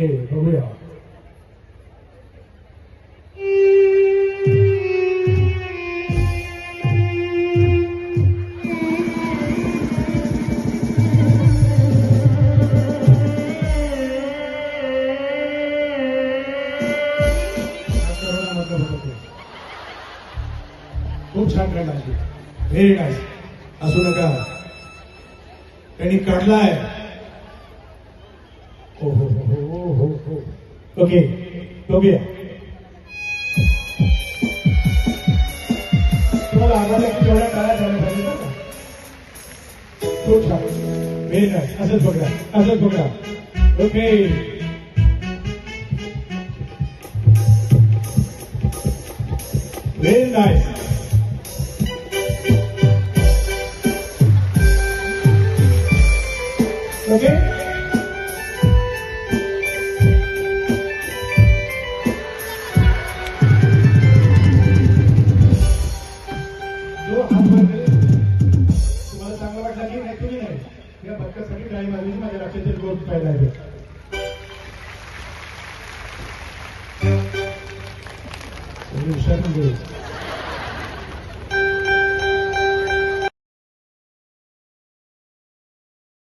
बघूया. खूप छान गाणं आहे. Very nice. असू नका, त्यांनी काढलाय. हो हो हो हो हो हो. ओके, बघूया. तुम्हाला आम्हाला की तेवढ्या काळात झालं पाहिजे ना. खूप छान. Very nice. असंच बघा, असंच बघा. Okay, very nice. ओके, जो हात वर केले तुम्हाला चांगला वाटला की नाही? तुम्ही नाही या पथकासाठी टाइम आली माझ्या लक्षात येईल. गोष्ट पाहिला आहे विचार म्हणजे